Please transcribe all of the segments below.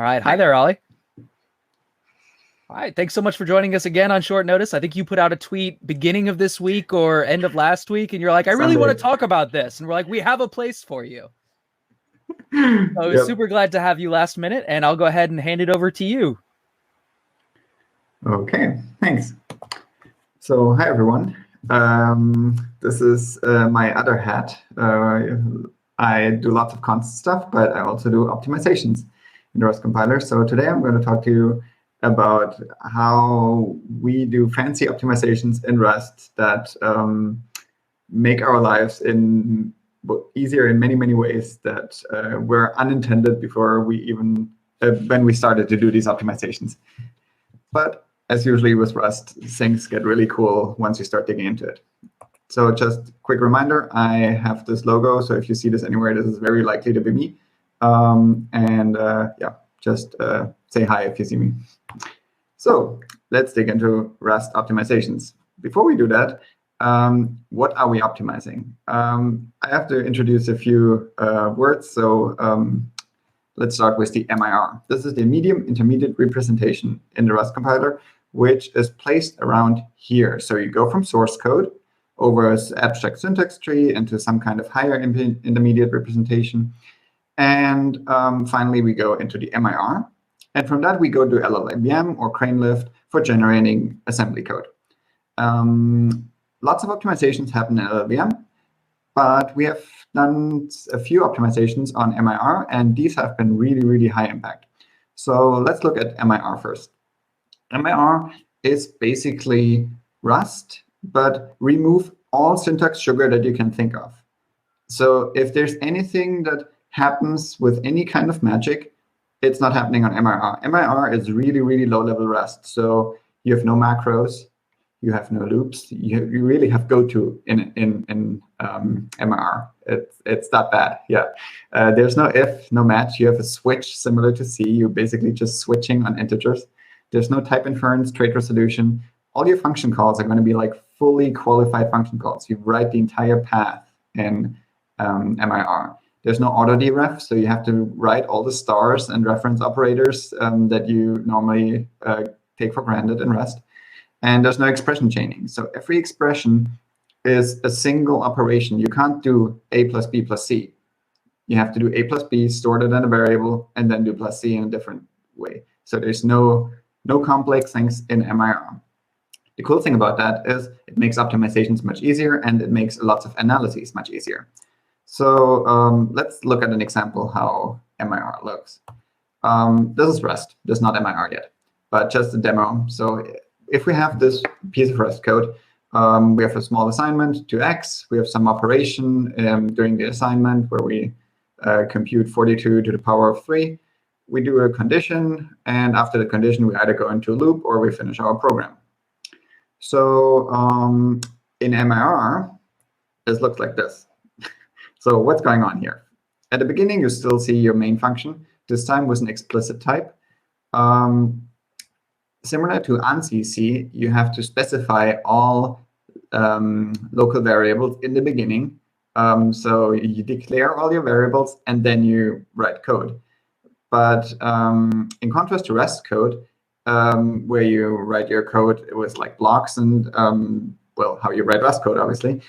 All right. Hi there, Ollie. All right. Thanks so much for joining us again on short notice. I think you put out a tweet beginning of this week or end of last week, and you're like, I really want to talk about this. And we're like, we have a place for you. So I was super glad to have you last minute, and I'll go ahead and hand it over to you. Okay, thanks. So, hi, everyone. This is my other hat. I do lots of constant stuff, but I also do optimizations in the Rust compiler. So today I'm going to talk to you about how we do fancy optimizations in Rust that make our lives easier in many, many ways that were unintended before we even, when we started to do these optimizations. But as usually with Rust, things get really cool once you start digging into it. So just a quick reminder, I have this logo. So if you see this anywhere, this is very likely to be me. Yeah, just say hi if you see me. So let's dig into Rust optimizations. Before we do that, what are we optimizing? I have to introduce a few words. So let's start with the MIR. This is the medium intermediate representation in the Rust compiler, which is placed around here. So you go from source code over an abstract syntax tree into some kind of higher intermediate representation. And finally, we go into the MIR. And from that, we go to LLVM or crane lift for generating assembly code. Lots of optimizations happen in LLVM, but we have done a few optimizations on MIR, and these have been really, really high impact. So let's look at MIR first. MIR is basically Rust, but remove all syntax sugar that you can think of. So if there's anything that happens with any kind of magic, it's not happening on MIR. MIR is really, really low-level Rust. So you have no macros, you have no loops. You really have goto in MIR. It's that bad. Yeah. There's no if, no match. You have a switch similar to C. You're basically just switching on integers. There's no type inference, trait resolution. All your function calls are going to be like fully qualified function calls. You write the entire path in MIR. There's no auto-deref, so you have to write all the stars and reference operators that you normally take for granted in Rust. And there's no expression chaining. So every expression is a single operation. You can't do a plus b plus c. You have to do a plus b, stored it in a variable, and then do plus c in a different way. So there's no complex things in MIR. The cool thing about that is it makes optimizations much easier, and it makes lots of analyses much easier. So let's look at an example how MIR looks. This is Rust. This is not MIR yet, but just a demo. So if we have this piece of Rust code, we have a small assignment to X. We have some operation during the assignment where we compute 42 to the power of 3. We do a condition, and after the condition, we either go into a loop or we finish our program. So in MIR, this looks like this. So what's going on here? At the beginning, you still see your main function, this time with an explicit type. Similar to unCC, you have to specify all local variables in the beginning. So you declare all your variables, and then you write code. But in contrast to Rust code, where you write your code with like blocks and, well, how you write Rust code, obviously,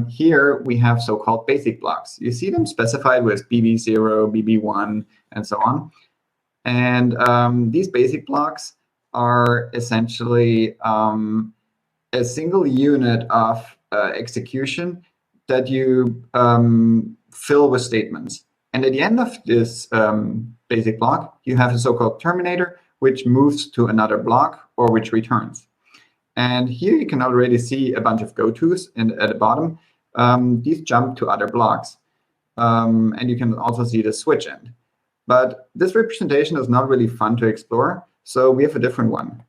here we have so-called basic blocks. You see them specified with BB0, BB1, and so on. And these basic blocks are essentially a single unit of execution that you fill with statements. And at the end of this basic block, you have a so-called terminator, which moves to another block or which returns. And here you can already see a bunch of gotos at the bottom. These jump to other blocks. And you can also see the switch end. But this representation is not really fun to explore. So we have a different one,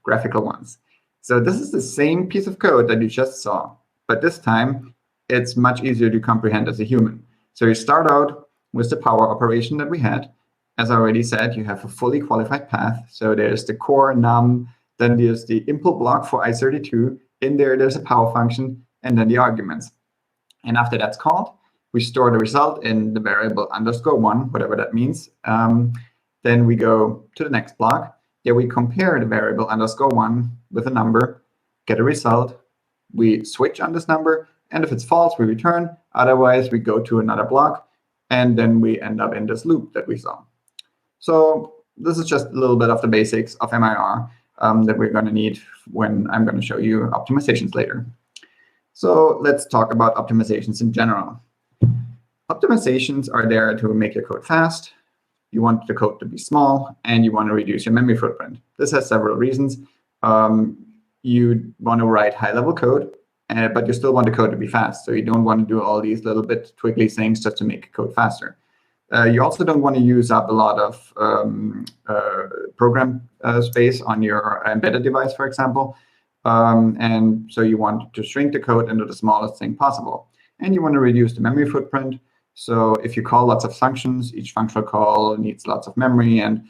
graphical ones. So this is the same piece of code that you just saw. But this time, it's much easier to comprehend as a human. So you start out with the power operation that we had. As I already said, you have a fully qualified path. So there's the core num, then there's the impl block for i32. In there, there's a power function, and then the arguments. And after that's called, we store the result in the variable _1, whatever that means. Then we go to the next block. There we compare the variable _1 with a number, get a result. We switch on this number, and if it's false, we return. Otherwise, we go to another block, and then we end up in this loop that we saw. So this is just a little bit of the basics of MIR that we're going to need when I'm going to show you optimizations later. So let's talk about optimizations in general. Optimizations are there to make your code fast. You want the code to be small, and you want to reduce your memory footprint. This has several reasons. You want to write high-level code, but you still want the code to be fast. So you don't want to do all these little bit twiggly things just to make code faster. You also don't want to use up a lot of program space on your embedded device, for example. And so you want to shrink the code into the smallest thing possible. And you want to reduce the memory footprint. So if you call lots of functions, each functional call needs lots of memory. And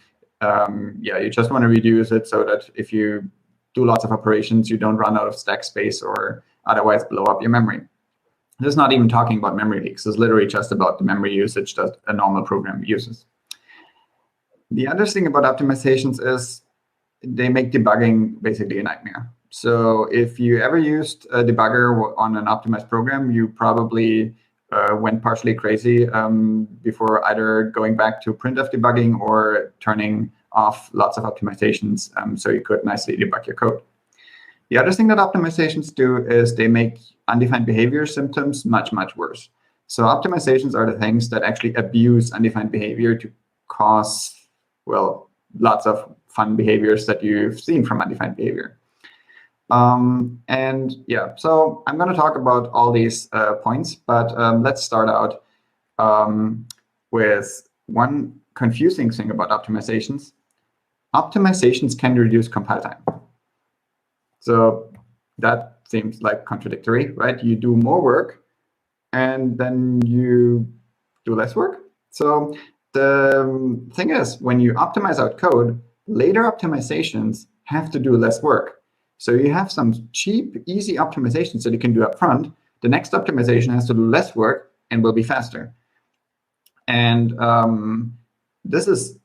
yeah, you just want to reduce it so that if you do lots of operations, you don't run out of stack space or otherwise blow up your memory. This is not even talking about memory leaks. It's literally just about the memory usage that a normal program uses. The other thing about optimizations is they make debugging basically a nightmare. So if you ever used a debugger on an optimized program, you probably went partially crazy before either going back to printf debugging or turning off lots of optimizations so you could nicely debug your code. The other thing that optimizations do is they make undefined behavior symptoms much, much worse. So optimizations are the things that actually abuse undefined behavior to cause, well, lots of fun behaviors that you've seen from undefined behavior. And yeah, so I'm going to talk about all these points, but let's start out with one confusing thing about optimizations. Optimizations can reduce compile time. So that seems like contradictory, right? You do more work, and then you do less work. So the thing is, when you optimize out code, later optimizations have to do less work. So you have some cheap, easy optimizations that you can do up front. The next optimization has to do less work and will be faster. And this is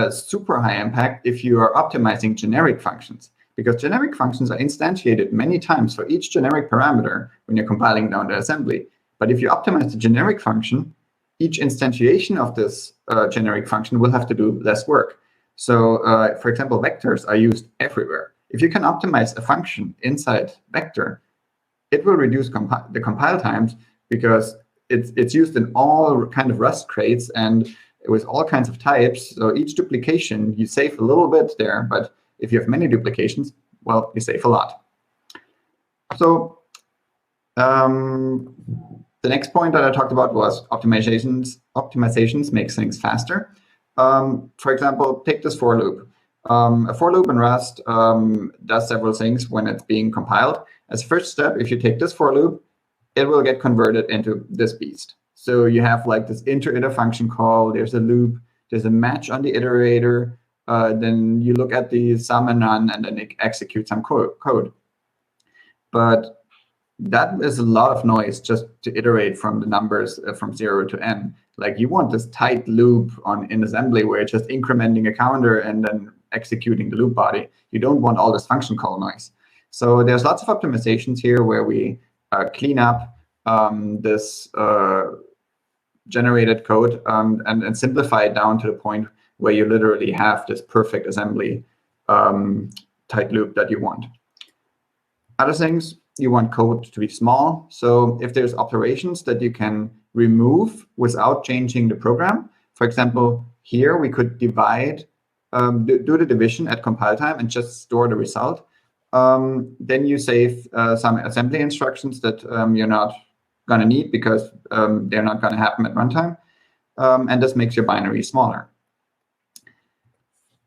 super high impact if you are optimizing generic functions, because generic functions are instantiated many times for each generic parameter when you're compiling down to assembly. But if you optimize the generic function, each instantiation of this generic function will have to do less work. So for example, vectors are used everywhere. If you can optimize a function inside vector, it will reduce the compile times because it's used in all kind of Rust crates and with all kinds of types. So each duplication, you save a little bit there, but if you have many duplications, well, you save a lot. So the next point that I talked about was optimizations. Optimizations make things faster. For example, take this for loop. A for loop in Rust does several things when it's being compiled. As a first step, if you take this for loop, it will get converted into this beast. So you have like this inter-iter function call, there's a loop, there's a match on the iterator, then you look at the sum and none, and then it executes some code. But that is a lot of noise just to iterate from the numbers from 0 to n. Like you want this tight loop in assembly where it's just incrementing a counter and then executing the loop body. You don't want all this function call noise. So there's lots of optimizations here where we clean up this generated code and simplify it down to the point where you literally have this perfect assembly tight loop that you want. Other things, you want code to be small. So if there's operations that you can remove without changing the program, for example, here we could divide, do the division at compile time and just store the result. Then you save some assembly instructions that you're not going to need because they're not going to happen at runtime. And this makes your binary smaller.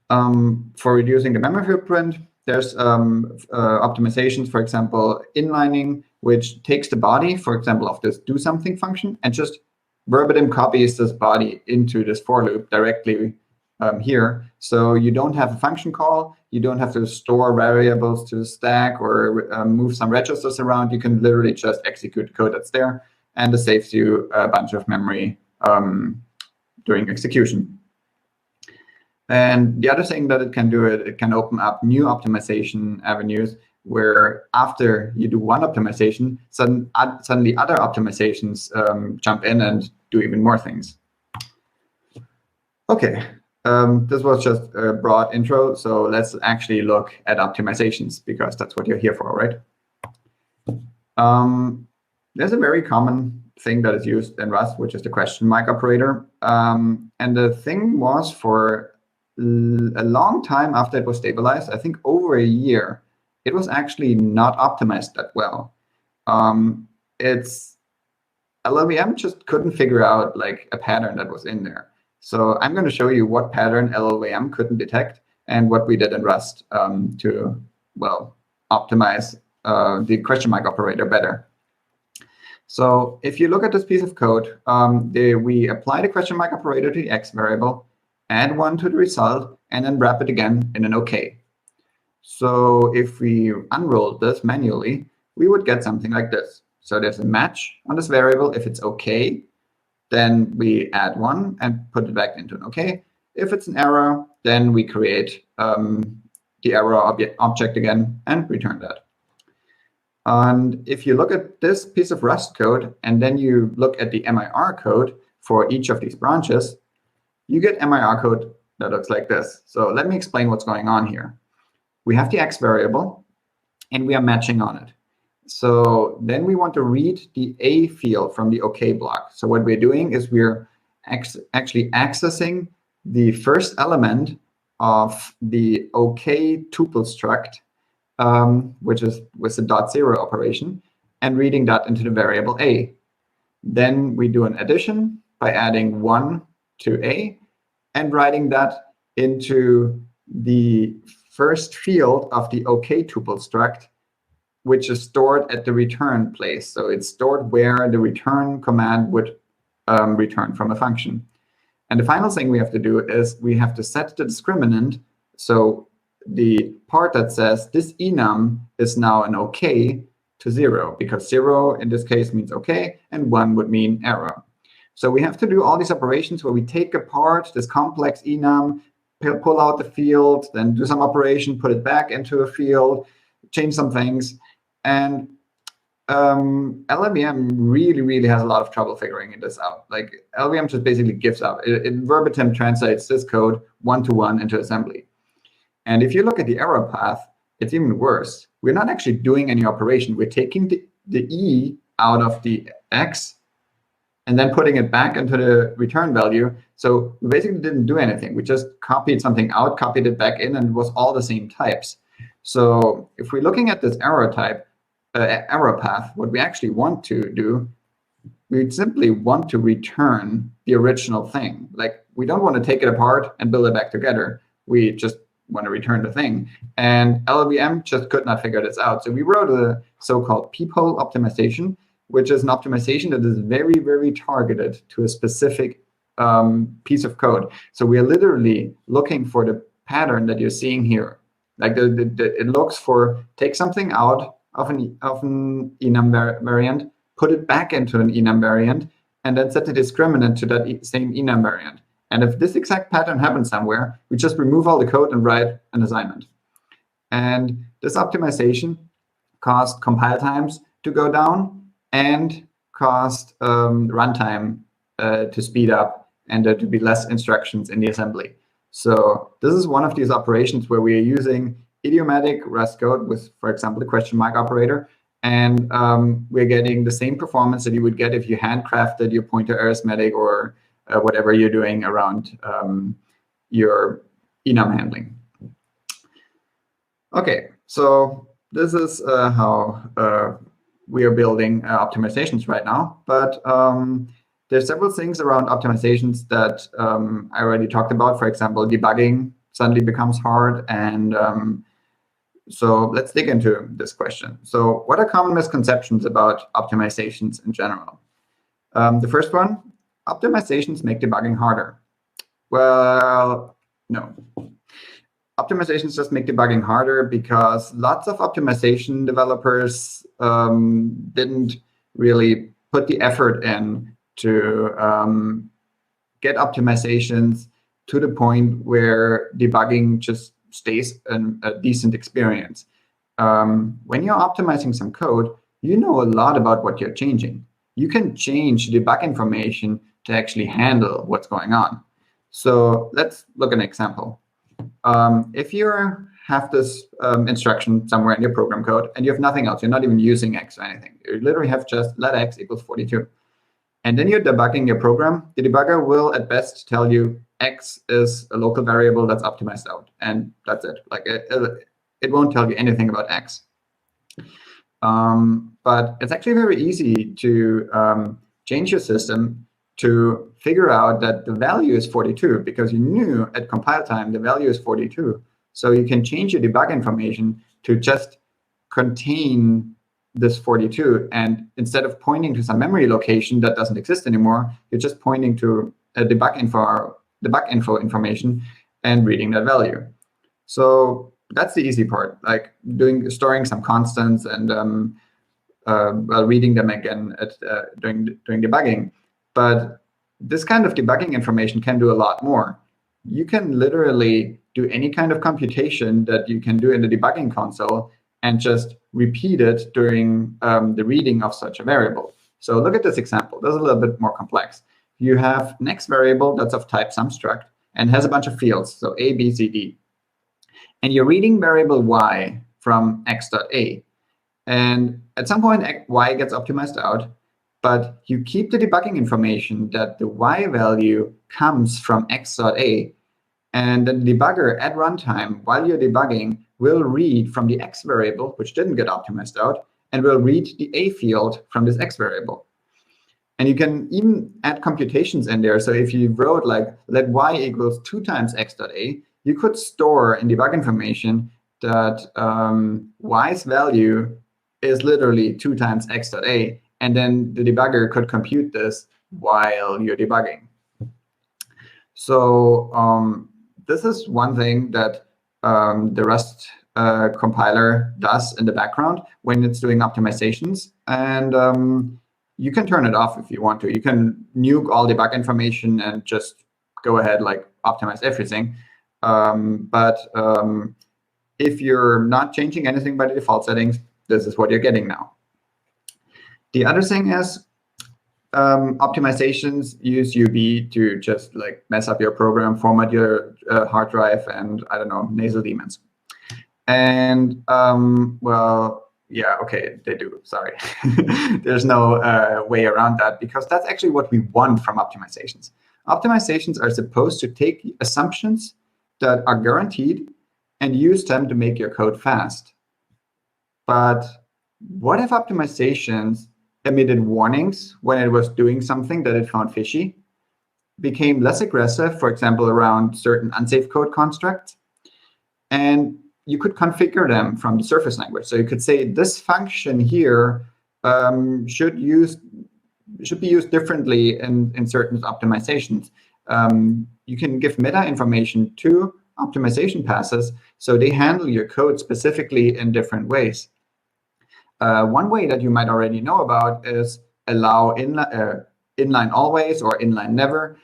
For reducing the memory footprint, there's optimizations, for example, inlining, which takes the body, for example, of this do something function and just verbatim copies this body into this for loop directly here. So you don't have a function call. You don't have to store variables to the stack or move some registers around. You can literally just execute the code that's there, and this saves you a bunch of memory during execution. And the other thing that it can do, it can open up new optimization avenues where after you do one optimization, suddenly other optimizations jump in and do even more things. Okay, this was just a broad intro, so let's actually look at optimizations, because that's what you're here for, right? There's a very common thing that is used in Rust, which is the question mark operator. And the thing was, for a long time after it was stabilized, I think over a year, it was actually not optimized that well. LLVM just couldn't figure out like a pattern that was in there. So I'm going to show you what pattern LLVM couldn't detect and what we did in Rust to, well, optimize the question mark operator better. So if you look at this piece of code, we apply the question mark operator to the x variable, add 1 to the result, and then wrap it again in an OK. So if we unrolled this manually, we would get something like this. So there's a match on this variable. If it's OK, then we add 1 and put it back into an OK. If it's an error, then we create the error object again and return that. And if you look at this piece of Rust code, and then you look at the MIR code for each of these branches, you get MIR code that looks like this. So let me explain what's going on here. We have the x variable, and we are matching on it. So then we want to read the A field from the OK block. So what we're doing is we're actually accessing the first element of the OK tuple struct, which is with the .0 operation, and reading that into the variable A. Then we do an addition by adding 1 to A and writing that into the first field of the OK tuple struct, which is stored at the return place. So it's stored where the return command would return from a function. And the final thing we have to do is we have to set the discriminant. So the part that says this enum is now an OK to 0, because 0 in this case means OK, and 1 would mean error. So we have to do all these operations where we take apart this complex enum, pull out the field, then do some operation, put it back into a field, change some things. And LLVM really has a lot of trouble figuring this out. Like, LLVM just basically gives up. It verbatim translates this code one-to-one into assembly. And if you look at the error path, it's even worse. We're not actually doing any operation. We're taking the E out of the X and then putting it back into the return value. So we basically didn't do anything. We just copied something out, copied it back in, and it was all the same types. So if we're looking at this error path, what we actually want to do, we simply want to return the original thing. Like, we don't want to take it apart and build it back together. We just want to return the thing. And LLVM just could not figure this out. So we wrote a so-called peephole optimization, which is an optimization that is very targeted to a specific piece of code. So we are literally looking for the pattern that you're seeing here. Like, it looks for, take something out of an enum variant, put it back into an enum variant, and then set the discriminant to that same enum variant. And if this exact pattern happens somewhere, we just remove all the code and write an assignment. And this optimization caused compile times to go down and caused runtime to speed up and there to be less instructions in the assembly. So this is one of these operations where we are using idiomatic Rust code with, for example, the question mark operator. And we're getting the same performance that you would get if you handcrafted your pointer arithmetic or whatever you're doing around your enum handling. OK, so this is how we are building optimizations right now. But there's several things around optimizations that I already talked about. For example, debugging suddenly becomes hard. And so let's dig into this question. So what are common misconceptions about optimizations in general? The first one, optimizations make debugging harder. Well, no. Optimizations just make debugging harder because lots of optimization developers didn't really put the effort in to get optimizations to the point where debugging just stays a decent experience. When you're optimizing some code, you know a lot about what you're changing. You can change the debug information to actually handle what's going on. So let's look at an example. If you have this instruction somewhere in your program code and you have nothing else, you're not even using x or anything. You literally have just let x equals 42. And then you're debugging your program. The debugger will at best tell you x is a local variable that's optimized out. And that's it. Like it won't tell you anything about x. But it's actually very easy to change your system to figure out that the value is 42 because you knew at compile time the value is 42. So you can change your debug information to just contain this 42. And instead of pointing to some memory location that doesn't exist anymore, you're just pointing to a debug info information and reading that value. So that's the easy part, like storing some constants and reading them again during debugging. But this kind of debugging information can do a lot more. You can literally do any kind of computation that you can do in the debugging console and just repeat it during the reading of such a variable. So look at this example. This is a little bit more complex. You have an x variable that's of type substruct and has a bunch of fields, so a, b, c, d. And you're reading variable y from x.a. And at some point, y gets optimized out, but you keep the debugging information that the y value comes from x.a. And the debugger at runtime, while you're debugging, will read from the x variable, which didn't get optimized out, and will read the a field from this x variable. And you can even add computations in there. So if you wrote like let y equals 2 times x.a, you could store in debug information that y's value is literally 2 times x.a, and then the debugger could compute this while you're debugging. So this is one thing that the Rust compiler does in the background when it's doing optimizations. And you can turn it off if you want to. You can nuke all debug information and just go ahead, like optimize everything. But if you're not changing anything by the default settings, this is what you're getting now. The other thing is optimizations use UB to just like mess up your program, format your hard drive, and I don't know, nasal demons. And well, yeah, okay, they do. Sorry. There's no way around that because that's actually what we want from optimizations. Optimizations are supposed to take assumptions that are guaranteed and use them to make your code fast. But what if optimizations emitted warnings when it was doing something that it found fishy, became less aggressive, for example, around certain unsafe code constructs, and you could configure them from the surface language. So you could say this function here should be used differently in certain optimizations. You can give meta information to optimization passes so they handle your code specifically in different ways. One way that you might already know about is allow inline always or inline never,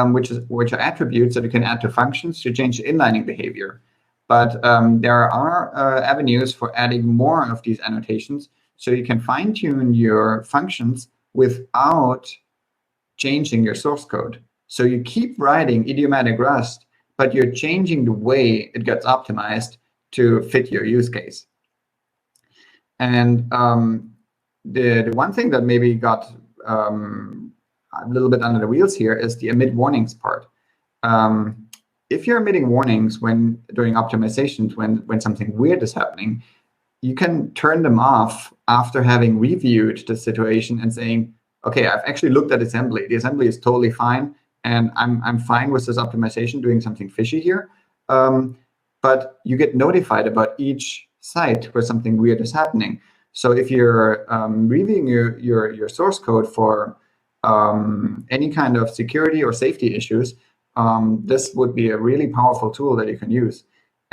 which are attributes that you can add to functions to change the inlining behavior. But there are avenues for adding more of these annotations, so you can fine-tune your functions without changing your source code. So you keep writing idiomatic Rust, but you're changing the way it gets optimized to fit your use case. And the one thing that maybe got a little bit under the wheels here is the emit warnings part. If you're emitting warnings during optimizations when something weird is happening, you can turn them off after having reviewed the situation and saying, okay, I've actually looked at assembly. The assembly is totally fine, and I'm fine with this optimization doing something fishy here. But you get notified about each site where something weird is happening. So if you're reviewing your source code for any kind of security or safety issues, this would be a really powerful tool that you can use.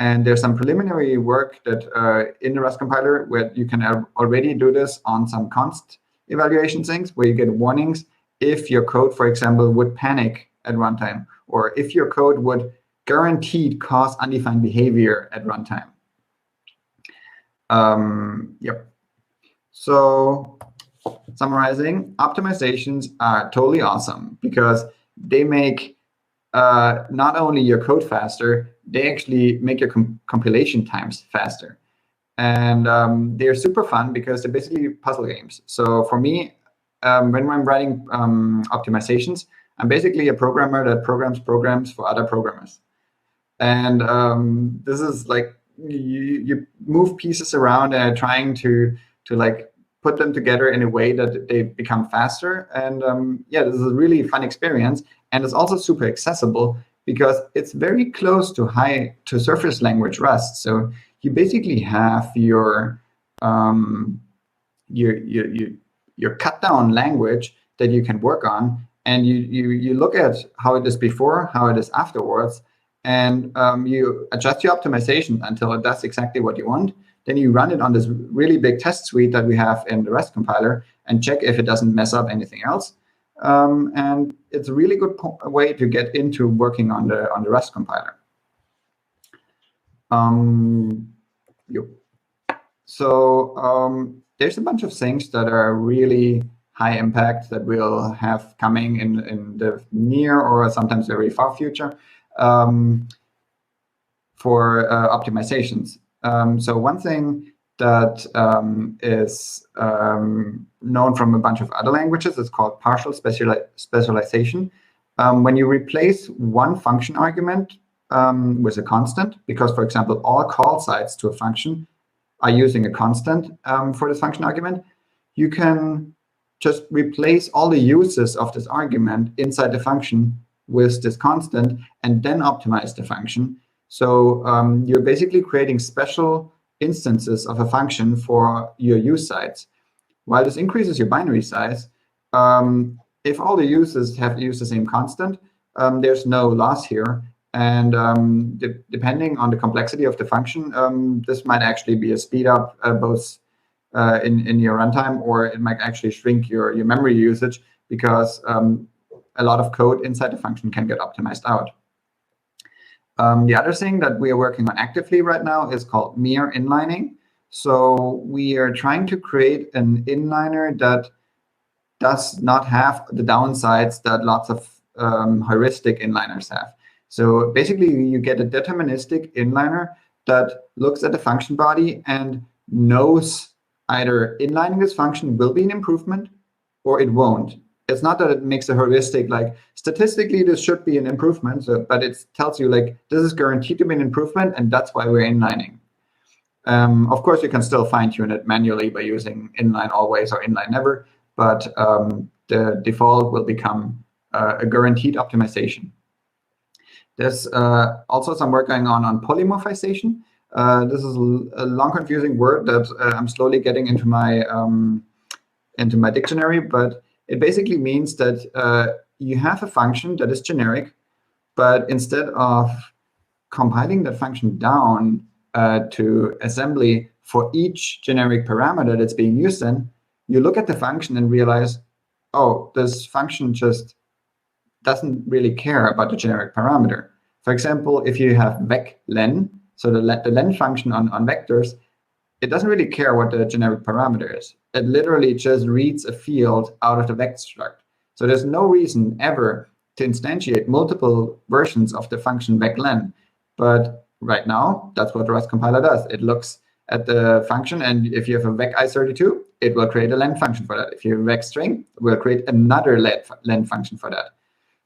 And there's some preliminary work that in the Rust compiler where you can already do this on some const evaluation things where you get warnings if your code, for example, would panic at runtime, or if your code would guaranteed cause undefined behavior at runtime. Yep. So summarizing, optimizations are totally awesome because they make not only your code faster, they actually make your compilation times faster. And they're super fun because they're basically puzzle games. So for me, when I'm writing optimizations, I'm basically a programmer that programs programs for other programmers. And this is like you move pieces around and trying to like put them together in a way that they become faster. And yeah, this is a really fun experience, and it's also super accessible because it's very close to surface language Rust. So you basically have your cut down language that you can work on, and you look at how it is before, how it is afterwards, and you adjust your optimization until it does exactly what you want. Then you run it on this really big test suite that we have in the Rust compiler and check if it doesn't mess up anything else. And it's a really good way to get into working on the Rust compiler. Yep. So there's a bunch of things that are really high impact that we'll have coming in the near or sometimes very far future for optimizations. So one thing that is known from a bunch of other languages is called partial specialization. When you replace one function argument with a constant, because, for example, all call sites to a function are using a constant for this function argument, you can just replace all the uses of this argument inside the function with this constant and then optimize the function. So you're basically creating special instances of a function for your use sites. While this increases your binary size, if all the uses have to use the same constant, there's no loss here. And depending on the complexity of the function, this might actually be a speed up both in your runtime, or it might actually shrink your memory usage because a lot of code inside the function can get optimized out. The other thing that we are working on actively right now is called mere inlining. So we are trying to create an inliner that does not have the downsides that lots of heuristic inliners have. So basically, you get a deterministic inliner that looks at the function body and knows either inlining this function will be an improvement or it won't. It's not that it makes a heuristic, like statistically this should be an improvement, but it tells you like this is guaranteed to be an improvement, and that's why we're inlining. Of course, you can still fine tune it manually by using inline always or inline never, but the default will become a guaranteed optimization. There's also some work going on polymorphization. This is a long, confusing word that I'm slowly getting into my dictionary, but it basically means that you have a function that is generic, but instead of compiling that function down to assembly for each generic parameter that's being used in, you look at the function and realize, oh, this function just doesn't really care about the generic parameter. For example, if you have vec_len, so the len function on vectors, it doesn't really care what the generic parameter is. It literally just reads a field out of the vec struct. So there's no reason ever to instantiate multiple versions of the function vec_len. But right now, that's what the Rust compiler does. It looks at the function, and if you have a vec_i32, it will create a len function for that. If you have a vec_string, it will create another len function for that.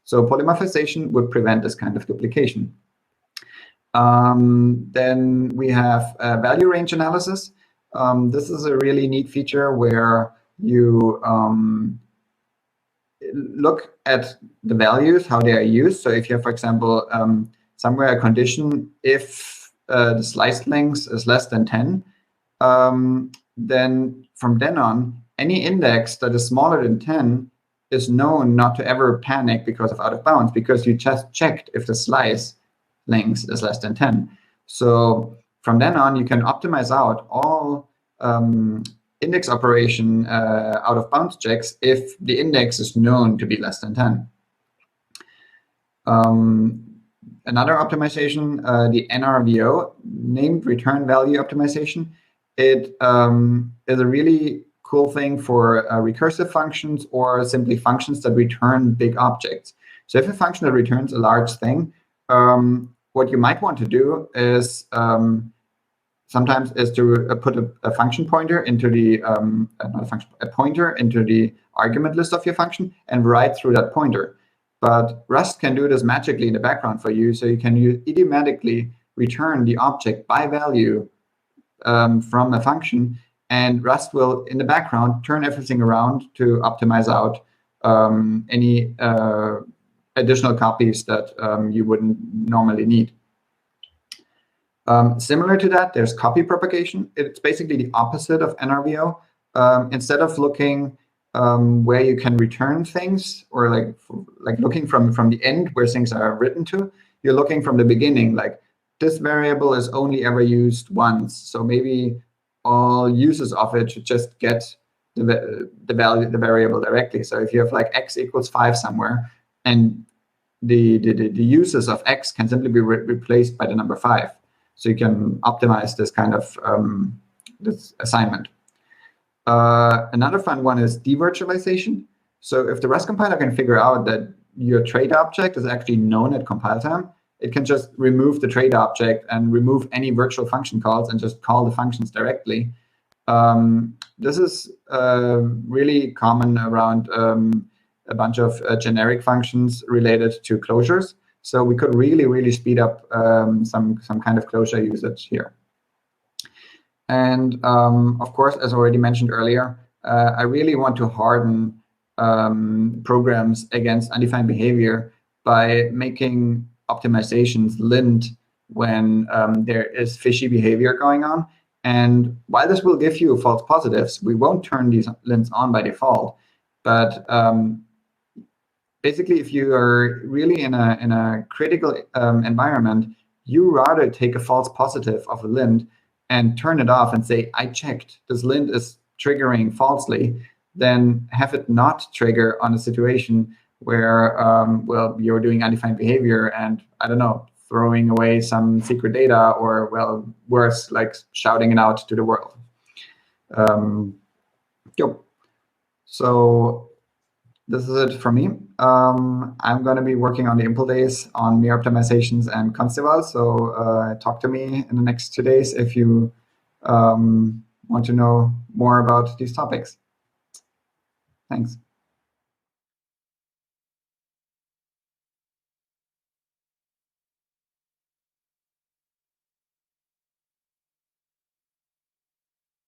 So polymorphization would prevent this kind of duplication. Then we have value range analysis. This is a really neat feature where you look at the values, how they are used. So if you have, for example, somewhere a condition, if the slice length is less than 10, then from then on, any index that is smaller than 10 is known not to ever panic because of out of bounds, because you just checked if the slice length is less than 10. So from then on, you can optimize out all index operation out of bounds checks if the index is known to be less than 10. Another optimization, the NRVO, named return value optimization. It is a really cool thing for recursive functions or simply functions that return big objects. So if a function that returns a large thing, what you might want to do is sometimes is to put a function pointer into the not a function, a pointer into the argument list of your function and write through that pointer. But Rust can do this magically in the background for you, so you can idiomatically return the object by value from a function, and Rust will, in the background, turn everything around to optimize out any additional copies that you wouldn't normally need. Similar to that, there's copy propagation. It's basically the opposite of NRVO. Instead of looking where you can return things, or like looking from the end where things are written to, you're looking from the beginning, like this variable is only ever used once. So maybe all uses of it should just get the variable directly. So if you have like x equals 5 somewhere, and the uses of x can simply be replaced by the number 5. So you can optimize this kind of this assignment. Another fun one is devirtualization. So if the Rust compiler can figure out that your trade object is actually known at compile time, it can just remove the trade object and remove any virtual function calls and just call the functions directly. This is really common around a bunch of generic functions related to closures. So we could really speed up some kind of closure usage here. And of course, as already mentioned earlier, I really want to harden programs against undefined behavior by making optimizations lint when there is fishy behavior going on. And while this will give you false positives, we won't turn these lints on by default. But basically, if you are really in a critical environment, you rather take a false positive of a lint and turn it off and say, I checked, this lint is triggering falsely, than have it not trigger on a situation where, well, you're doing undefined behavior and, I don't know, throwing away some secret data, or, well, worse, like shouting it out to the world. Yep. So this is it for me. I'm going to be working on the impl days on mere optimizations and Constival. So talk to me in the next 2 days if you want to know more about these topics. Thanks.